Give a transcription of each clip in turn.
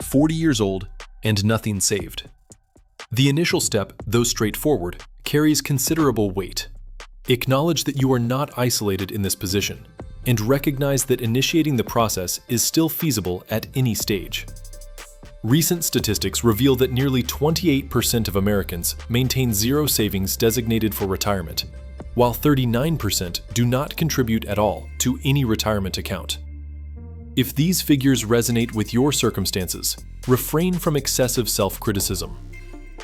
40 years old and nothing saved. The initial step, though straightforward, carries considerable weight. Acknowledge that you are not isolated in this position, and recognize that initiating the process is still feasible at any stage. Recent statistics reveal that nearly 28% of Americans maintain zero savings designated for retirement, while 39% do not contribute at all to any retirement account. If these figures resonate with your circumstances, refrain from excessive self-criticism.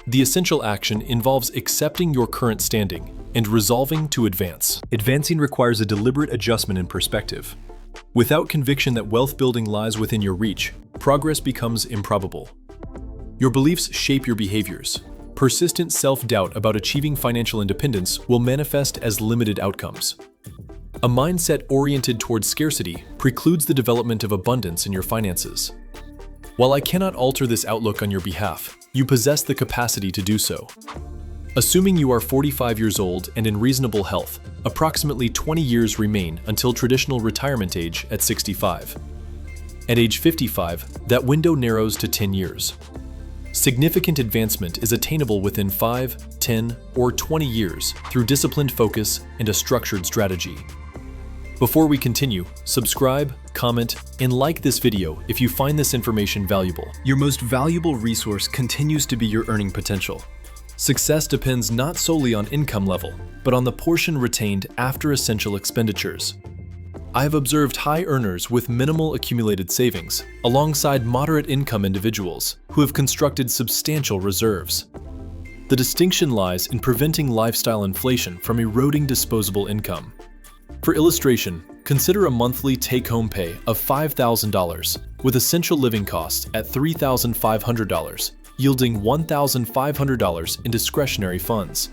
The essential action involves accepting your current standing and resolving to advance. Advancing requires a deliberate adjustment in perspective. Without conviction that wealth building lies within your reach, progress becomes improbable. Your beliefs shape your behaviors. Persistent self-doubt about achieving financial independence will manifest as limited outcomes. A mindset oriented towards scarcity precludes the development of abundance in your finances. While I cannot alter this outlook on your behalf, you possess the capacity to do so. Assuming you are 45 years old and in reasonable health, approximately 20 years remain until traditional retirement age at 65. At age 55, that window narrows to 10 years. Significant advancement is attainable within 5, 10, or 20 years through disciplined focus and a structured strategy. Before we continue, subscribe, comment, and like this video if you find this information valuable. Your most valuable resource continues to be your earning potential. Success depends not solely on income level, but on the portion retained after essential expenditures. I have observed high earners with minimal accumulated savings, alongside moderate income individuals who have constructed substantial reserves. The distinction lies in preventing lifestyle inflation from eroding disposable income. For illustration, consider a monthly take-home pay of $5,000 with essential living costs at $3,500, yielding $1,500 in discretionary funds.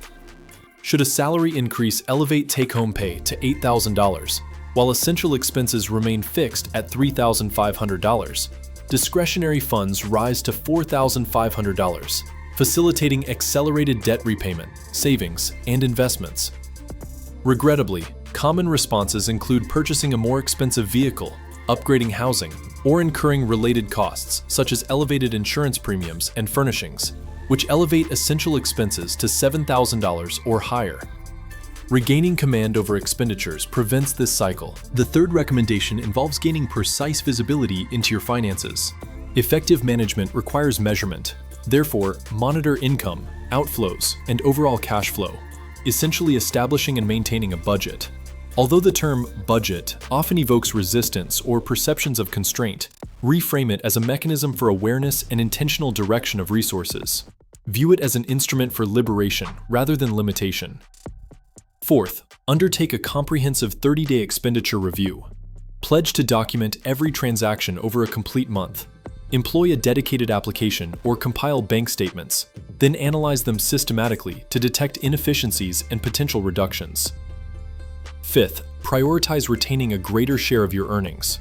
Should a salary increase elevate take-home pay to $8,000, while essential expenses remain fixed at $3,500, discretionary funds rise to $4,500, facilitating accelerated debt repayment, savings, and investments. Regrettably, common responses include purchasing a more expensive vehicle, upgrading housing, or incurring related costs such as elevated insurance premiums and furnishings, which elevate essential expenses to $7,000 or higher. Regaining command over expenditures prevents this cycle. The third recommendation involves gaining precise visibility into your finances. Effective management requires measurement. Therefore, monitor income, outflows, and overall cash flow, essentially establishing and maintaining a budget. Although the term budget often evokes resistance or perceptions of constraint, reframe it as a mechanism for awareness and intentional direction of resources. View it as an instrument for liberation rather than limitation. Fourth, undertake a comprehensive 30-day expenditure review. Pledge to document every transaction over a complete month. Employ a dedicated application or compile bank statements, then analyze them systematically to detect inefficiencies and potential reductions. Fifth, prioritize retaining a greater share of your earnings.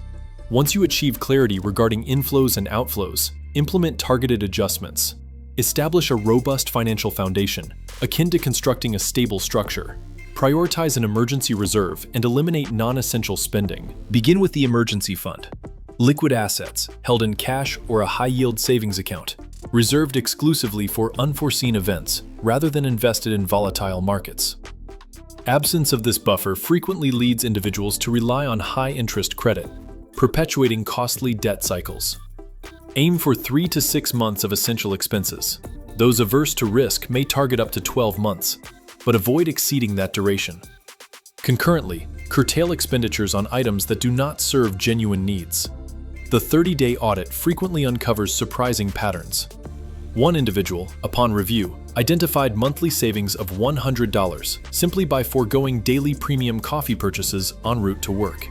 Once you achieve clarity regarding inflows and outflows, implement targeted adjustments. Establish a robust financial foundation, akin to constructing a stable structure. Prioritize an emergency reserve and eliminate non-essential spending. Begin with the emergency fund. Liquid assets, held in cash or a high-yield savings account, reserved exclusively for unforeseen events rather than invested in volatile markets. Absence of this buffer frequently leads individuals to rely on high-interest credit, perpetuating costly debt cycles. Aim for 3 to 6 months of essential expenses. Those averse to risk may target up to 12 months, but avoid exceeding that duration. Concurrently, curtail expenditures on items that do not serve genuine needs. The 30-day audit frequently uncovers surprising patterns. One individual, upon review, identified monthly savings of $100 simply by foregoing daily premium coffee purchases en route to work.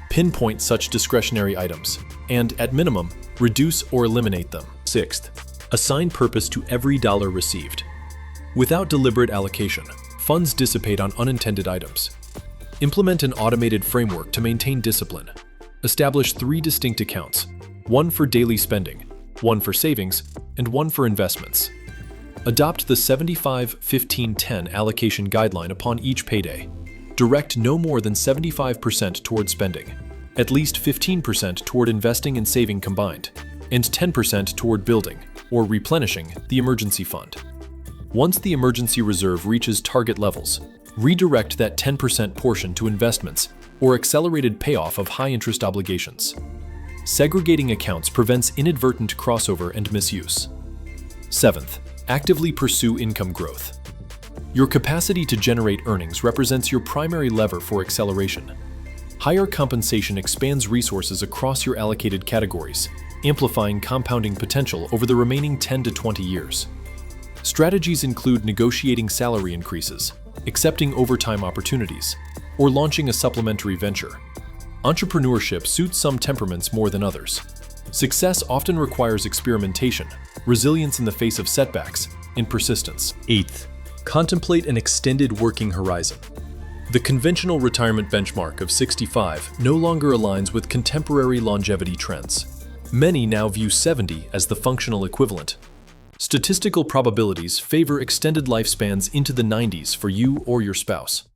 Pinpoint such discretionary items, and, at minimum, reduce or eliminate them. Sixth, assign purpose to every dollar received. Without deliberate allocation, funds dissipate on unintended items. Implement an automated framework to maintain discipline. Establish 3 distinct accounts, one for daily spending, one for savings, and one for investments. Adopt the 75-15-10 allocation guideline upon each payday. Direct no more than 75% toward spending, at least 15% toward investing and saving combined, and 10% toward building or replenishing the emergency fund. Once the emergency reserve reaches target levels, redirect that 10% portion to investments or accelerated payoff of high-interest obligations. Segregating accounts prevents inadvertent crossover and misuse. 7th, actively pursue income growth. Your capacity to generate earnings represents your primary lever for acceleration. Higher compensation expands resources across your allocated categories, amplifying compounding potential over the remaining 10 to 20 years. Strategies include negotiating salary increases, accepting overtime opportunities, or launching a supplementary venture. Entrepreneurship suits some temperaments more than others. Success often requires experimentation, resilience in the face of setbacks, and persistence. 8th, contemplate an extended working horizon. The conventional retirement benchmark of 65 no longer aligns with contemporary longevity trends. Many now view 70 as the functional equivalent. Statistical probabilities favor extended lifespans into the 90s for you or your spouse.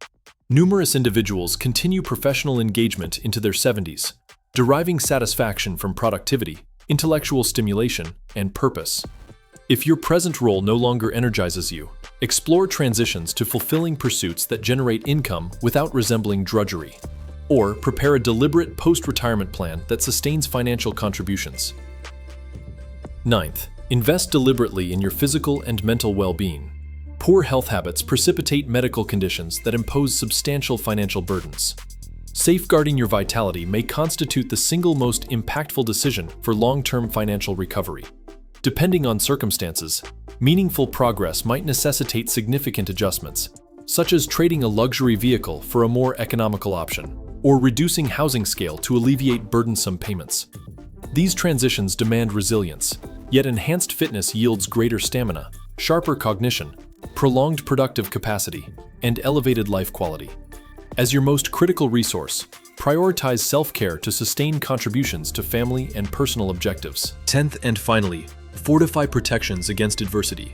Numerous individuals continue professional engagement into their 70s, deriving satisfaction from productivity, intellectual stimulation, and purpose. If your present role no longer energizes you, explore transitions to fulfilling pursuits that generate income without resembling drudgery. Or prepare a deliberate post-retirement plan that sustains financial contributions. 9th, invest deliberately in your physical and mental well-being. Poor health habits precipitate medical conditions that impose substantial financial burdens. Safeguarding your vitality may constitute the single most impactful decision for long-term financial recovery. Depending on circumstances, meaningful progress might necessitate significant adjustments, such as trading a luxury vehicle for a more economical option, or reducing housing scale to alleviate burdensome payments. These transitions demand resilience, yet enhanced fitness yields greater stamina, sharper cognition, prolonged productive capacity, and elevated life quality. As your most critical resource, prioritize self-care to sustain contributions to family and personal objectives. 10th and finally, fortify protections against adversity.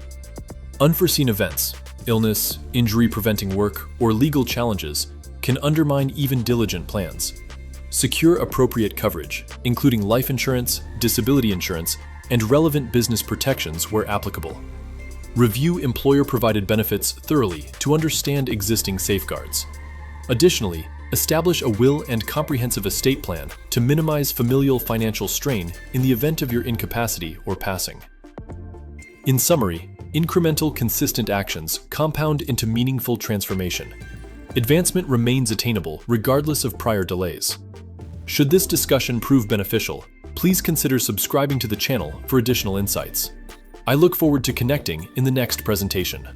Unforeseen events, illness, injury-preventing work, or legal challenges can undermine even diligent plans. Secure appropriate coverage, including life insurance, disability insurance, and relevant business protections where applicable. Review employer-provided benefits thoroughly to understand existing safeguards. Additionally, establish a will and comprehensive estate plan to minimize familial financial strain in the event of your incapacity or passing. In summary, incremental, consistent actions compound into meaningful transformation. Advancement remains attainable regardless of prior delays. Should this discussion prove beneficial, please consider subscribing to the channel for additional insights. I look forward to connecting in the next presentation.